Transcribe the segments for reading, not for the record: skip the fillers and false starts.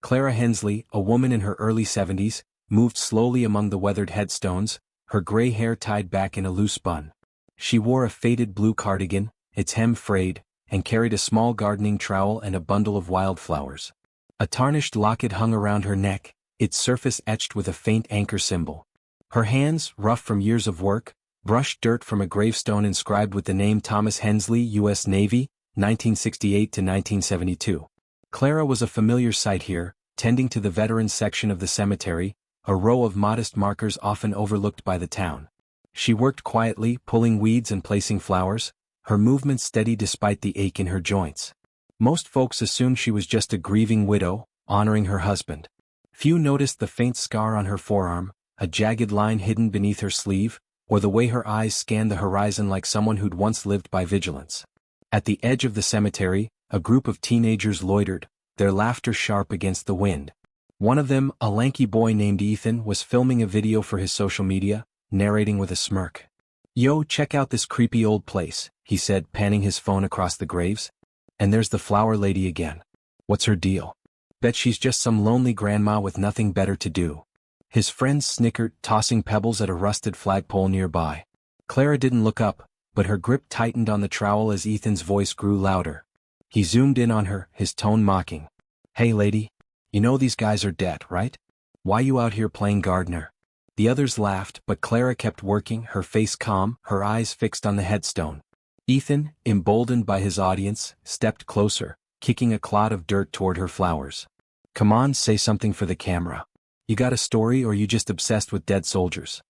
Clara Hensley, a woman in her early 70s, moved slowly among the weathered headstones, her gray hair tied back in a loose bun. She wore a faded blue cardigan, its hem frayed, and carried a small gardening trowel and a bundle of wildflowers. A tarnished locket hung around her neck, its surface etched with a faint anchor symbol. Her hands, rough from years of work, brushed dirt from a gravestone inscribed with the name Thomas Hensley, U.S. Navy, 1968 to 1972. Clara was a familiar sight here, tending to the veterans section of the cemetery, a row of modest markers often overlooked by the town. She worked quietly, pulling weeds and placing flowers, her movements steady despite the ache in her joints. Most folks assumed she was just a grieving widow, honoring her husband. Few noticed the faint scar on her forearm, a jagged line hidden beneath her sleeve, or the way her eyes scanned the horizon like someone who'd once lived by vigilance. At the edge of the cemetery, a group of teenagers loitered, their laughter sharp against the wind. One of them, a lanky boy named Ethan, was filming a video for his social media, narrating with a smirk. "Yo, check out this creepy old place," he said, panning his phone across the graves. "And there's the flower lady again. What's her deal? Bet she's just some lonely grandma with nothing better to do." His friends snickered, tossing pebbles at a rusted flagpole nearby. Clara didn't look up, but her grip tightened on the trowel as Ethan's voice grew louder. He zoomed in on her, his tone mocking. "Hey lady, you know these guys are dead, right? Why you out here playing gardener?" The others laughed, but Clara kept working, her face calm, her eyes fixed on the headstone. Ethan, emboldened by his audience, stepped closer, kicking a clod of dirt toward her flowers. "Come on, say something for the camera. You got a story or you just obsessed with dead soldiers?"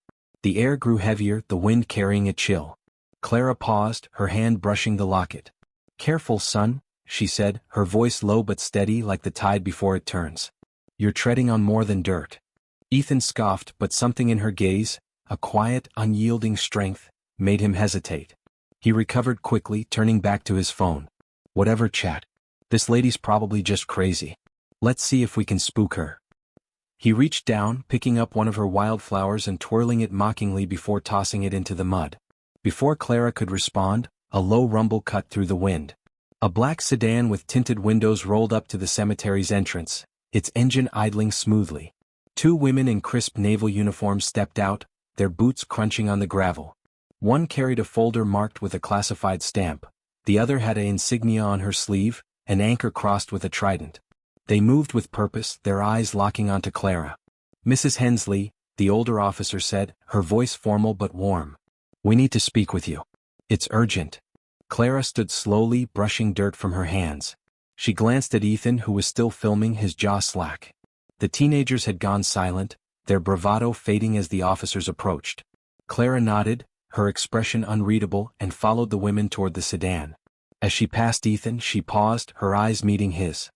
The air grew heavier, the wind carrying a chill. Clara paused, her hand brushing the locket. "Careful, son," she said, her voice low but steady like the tide before it turns. "You're treading on more than dirt." Ethan scoffed, but something in her gaze, a quiet, unyielding strength, made him hesitate. He recovered quickly, turning back to his phone. "Whatever, chat. This lady's probably just crazy. Let's see if we can spook her." He reached down, picking up one of her wildflowers and twirling it mockingly before tossing it into the mud. Before Clara could respond, a low rumble cut through the wind. A black sedan with tinted windows rolled up to the cemetery's entrance, its engine idling smoothly. Two women in crisp naval uniforms stepped out, their boots crunching on the gravel. One carried a folder marked with a classified stamp, the other had an insignia on her sleeve, an anchor crossed with a trident. They moved with purpose, their eyes locking onto Clara. "Mrs. Hensley," the older officer said, her voice formal but warm. "We need to speak with you. It's urgent." Clara stood slowly, brushing dirt from her hands. She glanced at Ethan, who was still filming, his jaw slack. The teenagers had gone silent, their bravado fading as the officers approached. Clara nodded, her expression unreadable, and followed the women toward the sedan. As she passed Ethan, she paused, her eyes meeting his.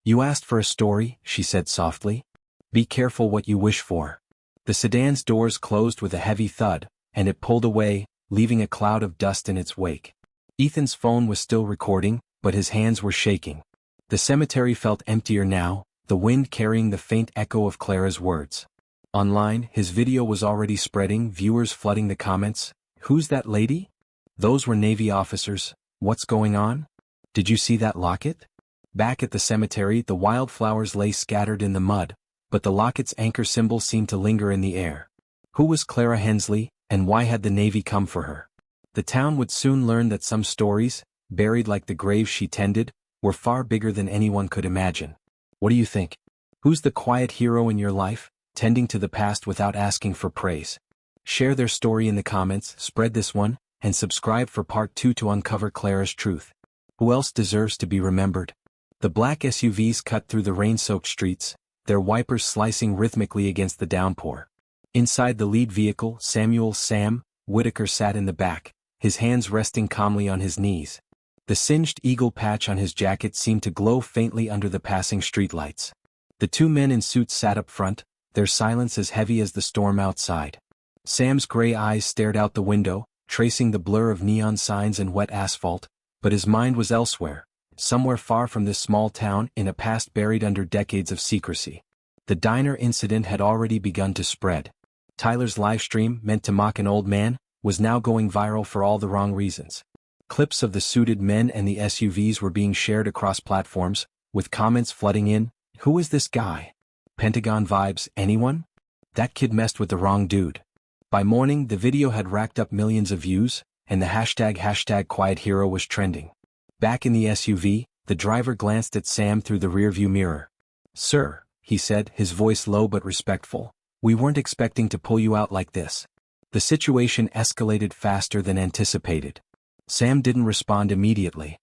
"You asked for a story," she said softly. "Be careful what you wish for." The sedan's doors closed with a heavy thud, and it pulled away, leaving a cloud of dust in its wake. Ethan's phone was still recording, but his hands were shaking. The cemetery felt emptier now, the wind carrying the faint echo of Clara's words. Online, his video was already spreading, viewers flooding the comments. "Who's that lady? Those were Navy officers. What's going on? Did you see that locket?" Back at the cemetery, the wildflowers lay scattered in the mud, but the locket's anchor symbol seemed to linger in the air. Who was Clara Hensley, and why had the Navy come for her? The town would soon learn that some stories, buried like the graves she tended, were far bigger than anyone could imagine. What do you think? Who's the quiet hero in your life, tending to the past without asking for praise? Share their story in the comments, spread this one, and subscribe for part 2 to uncover Clara's truth. Who else deserves to be remembered? The black SUVs cut through the rain-soaked streets, their wipers slicing rhythmically against the downpour. Inside the lead vehicle, Sam Whitaker sat in the back, his hands resting calmly on his knees. The singed eagle patch on his jacket seemed to glow faintly under the passing streetlights. The two men in suits sat up front, their silence as heavy as the storm outside. Sam's gray eyes stared out the window, tracing the blur of neon signs and wet asphalt, but his mind was elsewhere, somewhere far from this small town in a past buried under decades of secrecy. The diner incident had already begun to spread. Tyler's livestream, meant to mock an old man, was now going viral for all the wrong reasons. Clips of the suited men and the SUVs were being shared across platforms, with comments flooding in, Who is this guy? Pentagon vibes, anyone? That kid messed with the wrong dude. By morning, the video had racked up millions of views, and the hashtag quiet hero was trending. Back in the SUV, the driver glanced at Sam through the rearview mirror. "Sir," he said, his voice low but respectful, "we weren't expecting to pull you out like this." The situation escalated faster than anticipated. Sam didn't respond immediately.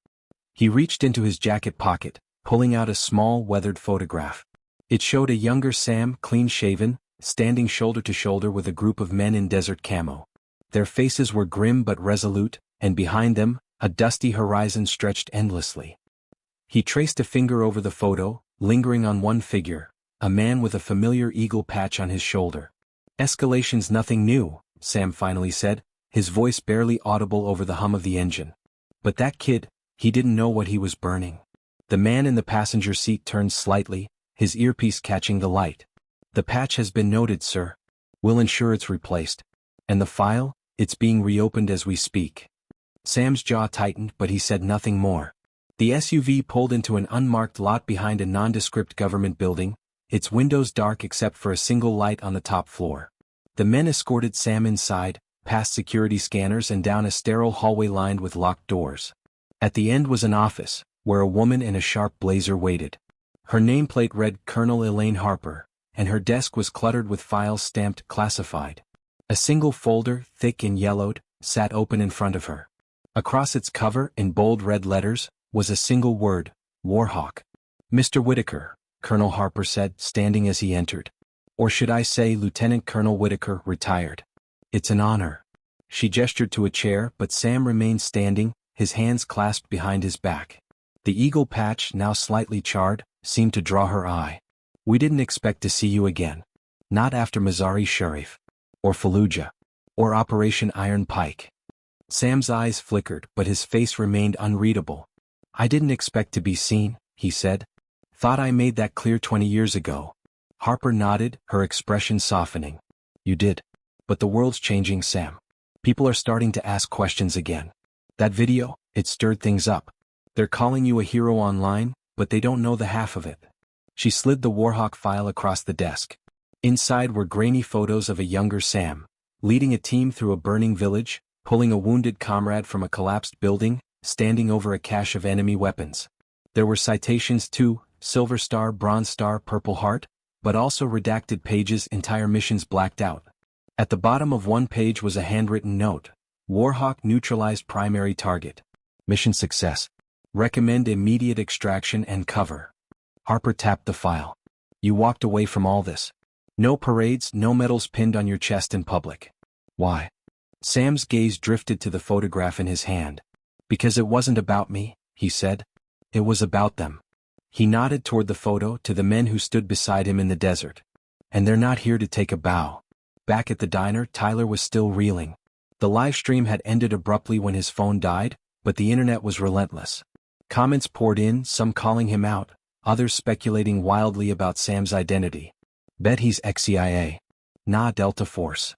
He reached into his jacket pocket, pulling out a small, weathered photograph. It showed a younger Sam, clean-shaven, standing shoulder to shoulder with a group of men in desert camo. Their faces were grim but resolute, and behind them, a dusty horizon stretched endlessly. He traced a finger over the photo, lingering on one figure, a man with a familiar eagle patch on his shoulder. "Escalation's nothing new," Sam finally said, his voice barely audible over the hum of the engine. "But that kid, he didn't know what he was burning." The man in the passenger seat turned slightly, his earpiece catching the light. "The patch has been noted, sir. We'll ensure it's replaced. And the file, it's being reopened as we speak." Sam's jaw tightened, but he said nothing more. The SUV pulled into an unmarked lot behind a nondescript government building, its windows dark except for a single light on the top floor. The men escorted Sam inside, past security scanners and down a sterile hallway lined with locked doors. At the end was an office, where a woman in a sharp blazer waited. Her nameplate read Colonel Elaine Harper, and her desk was cluttered with files stamped classified. A single folder, thick and yellowed, sat open in front of her. Across its cover, in bold red letters, was a single word, Warhawk. "Mr. Whitaker," Colonel Harper said, standing as he entered. "Or should I say Lieutenant Colonel Whitaker, retired. It's an honor." She gestured to a chair, but Sam remained standing, his hands clasped behind his back. The eagle patch, now slightly charred, seemed to draw her eye. "We didn't expect to see you again. Not after Mazar-e Sharif. Or Fallujah. Or Operation Iron Pike." Sam's eyes flickered, but his face remained unreadable. "I didn't expect to be seen," he said. "Thought I made that clear 20 years ago." Harper nodded, her expression softening. "You did. But the world's changing, Sam. People are starting to ask questions again. That video, it stirred things up. They're calling you a hero online, but they don't know the half of it." She slid the Warhawk file across the desk. Inside were grainy photos of a younger Sam, leading a team through a burning village, pulling a wounded comrade from a collapsed building, standing over a cache of enemy weapons. There were citations too, Silver Star, Bronze Star, Purple Heart, but also redacted pages, entire missions blacked out. At the bottom of one page was a handwritten note. "Warhawk neutralized primary target. Mission success. Recommend immediate extraction and cover." Harper tapped the file. "You walked away from all this. No parades, no medals pinned on your chest in public. Why?" Sam's gaze drifted to the photograph in his hand. "Because it wasn't about me," he said. "It was about them." He nodded toward the photo, to the men who stood beside him in the desert. "And they're not here to take a bow." Back at the diner, Tyler was still reeling. The live stream had ended abruptly when his phone died, but the internet was relentless. Comments poured in, some calling him out, others speculating wildly about Sam's identity. "Bet he's ex-CIA. Nah, Delta Force.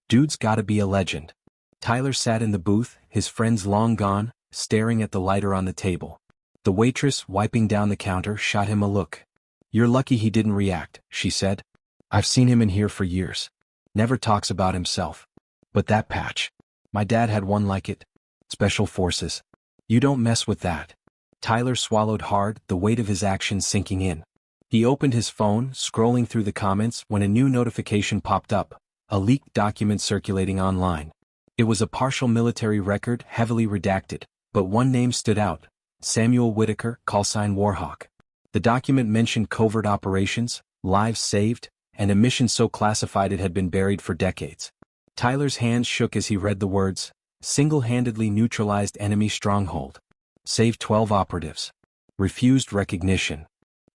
Dude's gotta be a legend." Tyler sat in the booth, his friends long gone, staring at the lighter on the table. The waitress, wiping down the counter, shot him a look. "You're lucky he didn't react," she said. "I've seen him in here for years. Never talks about himself. But that patch. My dad had one like it. Special Forces. You don't mess with that." Tyler swallowed hard, the weight of his actions sinking in. He opened his phone, scrolling through the comments, when a new notification popped up, a leaked document circulating online. It was a partial military record, heavily redacted, but one name stood out: Samuel Whitaker, callsign Warhawk. The document mentioned covert operations, lives saved, and a mission so classified it had been buried for decades. Tyler's hands shook as he read the words: "Single-handedly neutralized enemy stronghold. Saved 12 operatives. Refused recognition."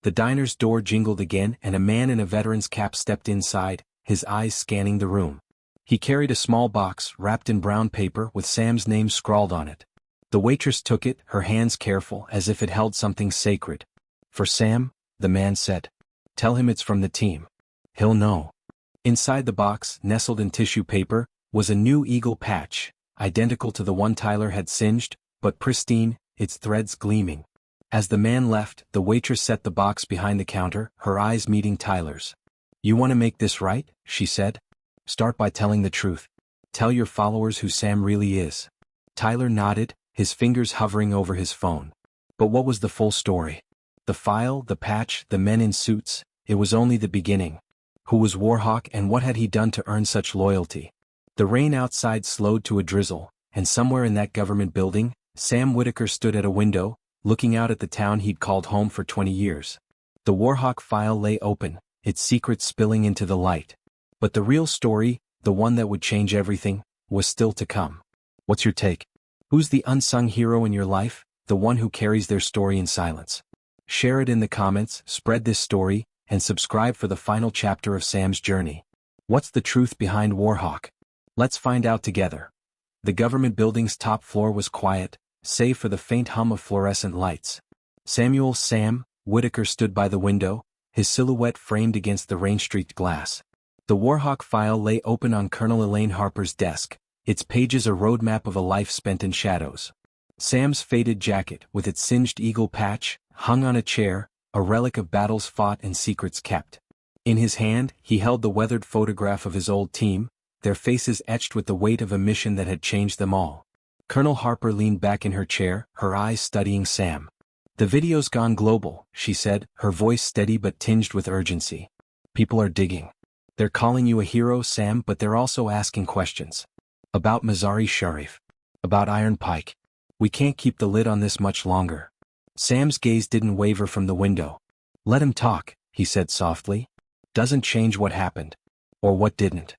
The diner's door jingled again, and a man in a veteran's cap stepped inside, his eyes scanning the room. He carried a small box, wrapped in brown paper, with Sam's name scrawled on it. The waitress took it, her hands careful, as if it held something sacred. "For Sam," the man said. "Tell him it's from the team. He'll know." Inside the box, nestled in tissue paper, was a new eagle patch, identical to the one Tyler had singed, but pristine, its threads gleaming. As the man left, the waitress set the box behind the counter, her eyes meeting Tyler's. "You want to make this right?" she said. "Start by telling the truth. Tell your followers who Sam really is." Tyler nodded, his fingers hovering over his phone. But what was the full story? The file, the patch, the men in suits, it was only the beginning. Who was Warhawk and what had he done to earn such loyalty? The rain outside slowed to a drizzle, and somewhere in that government building, Sam Whitaker stood at a window, looking out at the town he'd called home for 20 years. The Warhawk file lay open, its secrets spilling into the light. But the real story, the one that would change everything, was still to come. What's your take? Who's the unsung hero in your life, the one who carries their story in silence? Share it in the comments, spread this story, and subscribe for the final chapter of Sam's journey. What's the truth behind Warhawk? Let's find out together. The government building's top floor was quiet, save for the faint hum of fluorescent lights. Sam Whitaker stood by the window, his silhouette framed against the rain-streaked glass. The Warhawk file lay open on Colonel Elaine Harper's desk, its pages a roadmap of a life spent in shadows. Sam's faded jacket, with its singed eagle patch, hung on a chair, a relic of battles fought and secrets kept. In his hand, he held the weathered photograph of his old team, their faces etched with the weight of a mission that had changed them all. Colonel Harper leaned back in her chair, her eyes studying Sam. "The video's gone global," she said, her voice steady but tinged with urgency. "People are digging. They're calling you a hero, Sam, but they're also asking questions. About Mazari Sharif. About Iron Pike. We can't keep the lid on this much longer." Sam's gaze didn't waver from the window. "Let him talk," he said softly. "Doesn't change what happened. Or what didn't."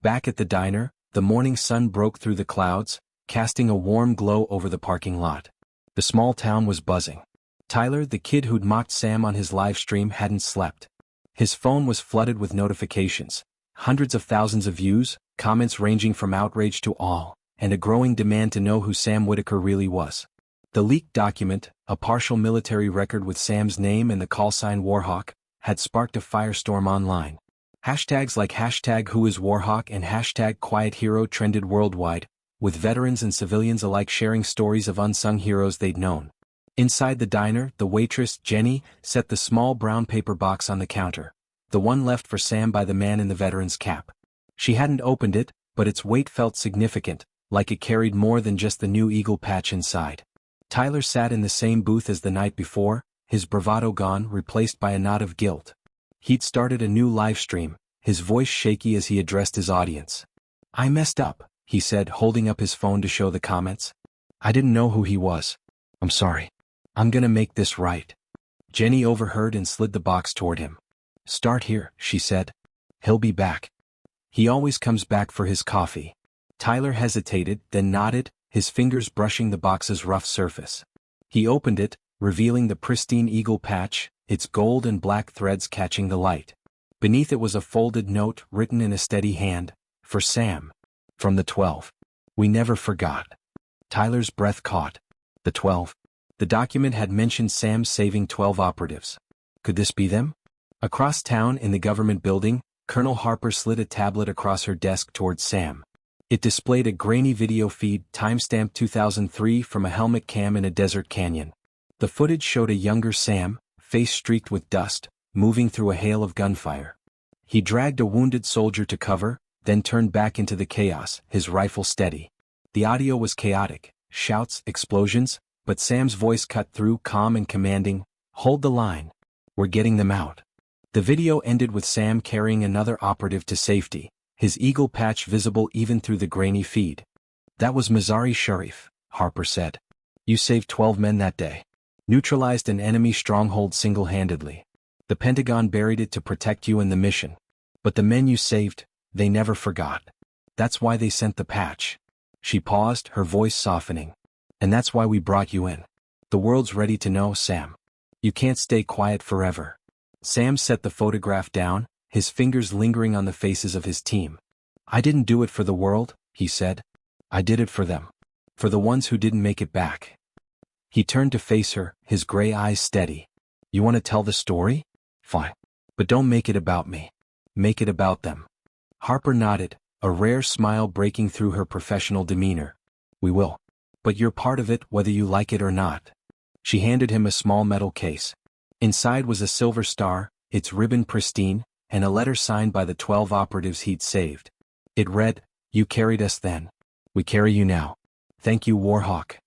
Back at the diner, the morning sun broke through the clouds, casting a warm glow over the parking lot. The small town was buzzing. Tyler, the kid who'd mocked Sam on his live stream, hadn't slept. His phone was flooded with notifications, hundreds of thousands of views, comments ranging from outrage to awe, and a growing demand to know who Sam Whitaker really was. The leaked document, a partial military record with Sam's name and the callsign Warhawk, had sparked a firestorm online. Hashtags like #WhoIsWarhawk and #QuietHero trended worldwide, with veterans and civilians alike sharing stories of unsung heroes they'd known. Inside the diner, the waitress, Jenny, set the small brown paper box on the counter, the one left for Sam by the man in the veteran's cap. She hadn't opened it, but its weight felt significant, like it carried more than just the new eagle patch inside. Tyler sat in the same booth as the night before, his bravado gone, replaced by a nod of guilt. He'd started a new live stream, his voice shaky as he addressed his audience. "I messed up," he said, holding up his phone to show the comments. "I didn't know who he was. I'm sorry. I'm gonna make this right." Jenny overheard and slid the box toward him. "Start here," she said. "He'll be back. He always comes back for his coffee." Tyler hesitated, then nodded, his fingers brushing the box's rough surface. He opened it, revealing the pristine eagle patch, its gold and black threads catching the light. Beneath it was a folded note written in a steady hand, "For Sam. From the 12. We never forgot." Tyler's breath caught. The 12. The document had mentioned Sam saving 12 operatives. Could this be them? Across town in the government building, Colonel Harper slid a tablet across her desk towards Sam. It displayed a grainy video feed, timestamped 2003, from a helmet cam in a desert canyon. The footage showed a younger Sam, face streaked with dust, moving through a hail of gunfire. He dragged a wounded soldier to cover, then turned back into the chaos, his rifle steady. The audio was chaotic, shouts, explosions, but Sam's voice cut through, calm and commanding. "Hold the line. We're getting them out." The video ended with Sam carrying another operative to safety, his eagle patch visible even through the grainy feed. "That was Mazari Sharif," Harper said. "You saved 12 men that day. Neutralized an enemy stronghold single-handedly. The Pentagon buried it to protect you and the mission. But the men you saved, they never forgot. That's why they sent the patch." She paused, her voice softening. "And that's why we brought you in. The world's ready to know, Sam. You can't stay quiet forever." Sam set the photograph down, his fingers lingering on the faces of his team. "I didn't do it for the world," he said. "I did it for them. For the ones who didn't make it back." He turned to face her, his gray eyes steady. "You want to tell the story? Fine. But don't make it about me. Make it about them." Harper nodded, a rare smile breaking through her professional demeanor. "We will. But you're part of it whether you like it or not." She handed him a small metal case. Inside was a silver star, its ribbon pristine, and a letter signed by the 12 operatives he'd saved. It read, "You carried us then. We carry you now. Thank you, Warhawk."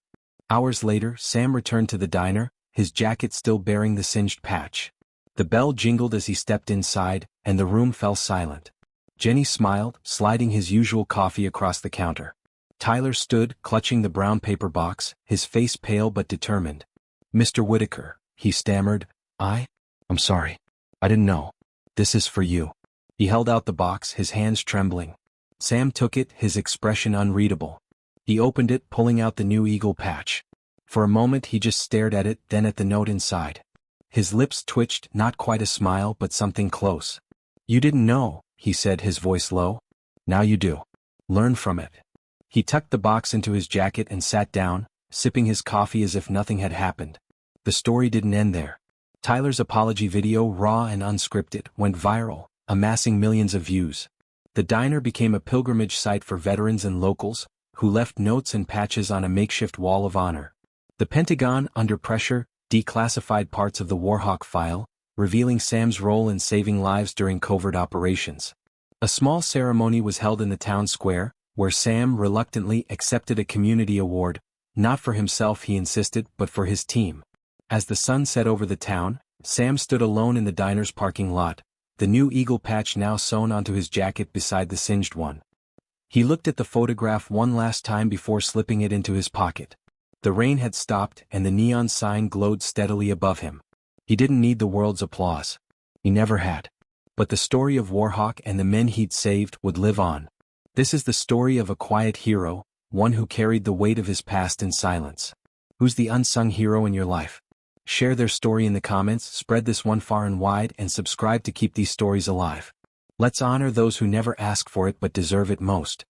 Hours later, Sam returned to the diner, his jacket still bearing the singed patch. The bell jingled as he stepped inside, and the room fell silent. Jenny smiled, sliding his usual coffee across the counter. Tyler stood, clutching the brown paper box, his face pale but determined. "Mr. Whitaker," he stammered, I'm sorry. I didn't know. This is for you." He held out the box, his hands trembling. Sam took it, his expression unreadable. He opened it, pulling out the new eagle patch. For a moment he just stared at it, then at the note inside. His lips twitched, not quite a smile but something close. "You didn't know," he said, his voice low. "Now you do. Learn from it." He tucked the box into his jacket and sat down, sipping his coffee as if nothing had happened. The story didn't end there. Tyler's apology video, raw and unscripted, went viral, amassing millions of views. The diner became a pilgrimage site for veterans and locals, who left notes and patches on a makeshift wall of honor. The Pentagon, under pressure, declassified parts of the Warhawk file, revealing Sam's role in saving lives during covert operations. A small ceremony was held in the town square, where Sam reluctantly accepted a community award, not for himself, he insisted, but for his team. As the sun set over the town, Sam stood alone in the diner's parking lot, the new eagle patch now sewn onto his jacket beside the singed one. He looked at the photograph one last time before slipping it into his pocket. The rain had stopped and the neon sign glowed steadily above him. He didn't need the world's applause. He never had. But the story of Warhawk and the men he'd saved would live on. This is the story of a quiet hero, one who carried the weight of his past in silence. Who's the unsung hero in your life? Share their story in the comments, spread this one far and wide, and subscribe to keep these stories alive. Let's honor those who never ask for it but deserve it most.